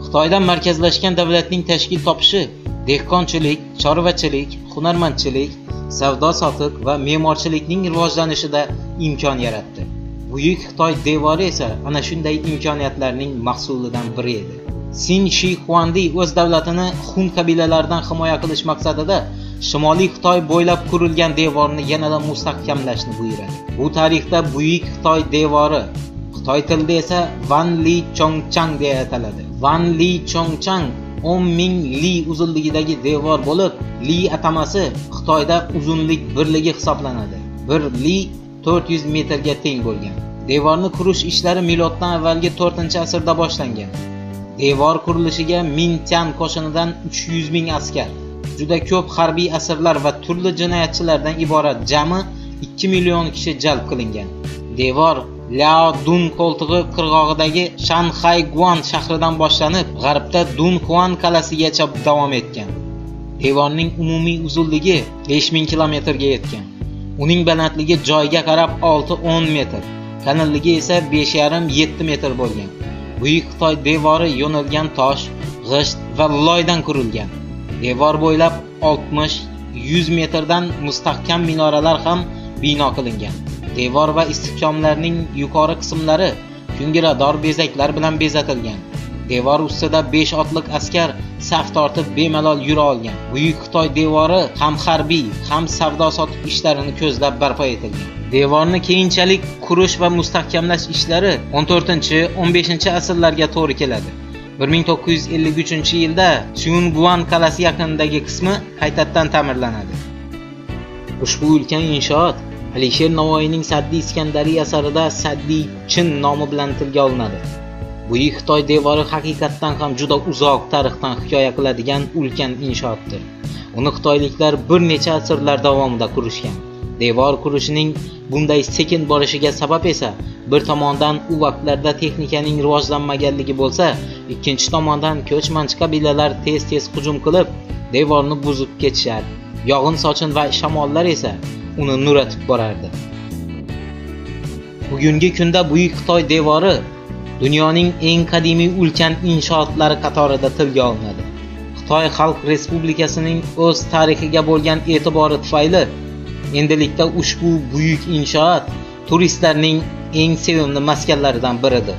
Xitoyda markazlashgan davlatning tashkil topishi dehqonchilik, chorvachilik, hunarmandchilik, savdo-sotiq va me'morchilikning rivojlanishida imkon yaratdi. Buyuk Xitoy devori esa ana shunday imkoniyatlarning mahsulidan biri edi. Sin Shi Huangdi o'z davlatini Hun qabilalaridan himoya qilish maqsadida Shimoliy Xitoy bo'ylab qurilgan devorni yanada mustahkamlashni buyuradi. Bu tarixda Buyuk Xitoy devori, Xitoy tilida esa Wan Li Chongchang deya ataladi. Wan Li Chongchang 10,000 li uzunligidagi devor bo'lib, li atamasi Xitoyda uzunlik birligi hisoblanadi. 1 li 400 metrga teng bo'lgan. Devorni qurish ishlari miloddan avvalgi 4-asrda boshlangan. Devor qurilishiga Ming Tian qo'shinidan 300,000 askar, juda ko'p harbiy asirlar va turli jinoyatchilardan iborat jami 2 million kishi jalb qilingan. Devor Liao Dun qo'ltig'i qirg'og'idagi Shanxay Guan shahridan boshlanib, g'arbda Dunhuan qal'asigacha davom etgan. Devorning umumiy uzunligi 5000 kilometrga yetgan. Uning balandligi joyga qarab 6-10 metr, qalinligi esa 5,5-7 metr bo'lgan. Buyuk Xitoy devori yo'nilgan tosh, g'isht va loydan qurilgan. Devor bo'ylab 60-100 metrdan mustahkam minoralar ham bino qilingan. Devor va istehkomlarning yuqori qismlari kungirador bezaklar bilan bezatilgan. Devor ustida 5 otliq askar saf tortib bemalol yura olgan. Buyuk Xitoy devori ham harbiy, ham savdo-sotiq ishlarini ko'zlab barpo etilgan. Devorni keyinchalik qurish va mustahkamlash ishlari 14-15-asrlarga to'g'ri keladi. 1953-yilda Chunguan qal'asi yaqinidagi qismi qaytadan ta'mirlanadi. Ushbu ulkan inshoot Alisher Navoiyning Saddiy Iskandariy asarida Saddiy Chin nomi bilan tilga olinadi. Buyuk Xitoy devori haqiqatdan ham juda uzoq tarixdan hikoya qiladigan ulkan inshootdir. Uni xitoyliklar bir necha asrlar davomida qurishgan. Devor qurishining bunday sekin borishiga sabab esa bir tomondan u vaqtlarda texnikaning rivojlanmaganligi bo'lsa, ikkinchi tomondan ko'chmanchi qabilalar tez-tez hujum qilib, devorni buzib ketishar. Yog'in-sochin va shamollar esa uni nuratib borardi. Bugungi kunda Buyuk Xitoy devori dunyoning eng qadimiy ulkan inshootlari qatorida tilga olinadi. Xitoy Xalq Respublikasining o'z tarixiga bo'lgan e'tibori tufayli endilikda ushbu buyuk inshoot turistlarning eng sevimli maskanlaridan biridir.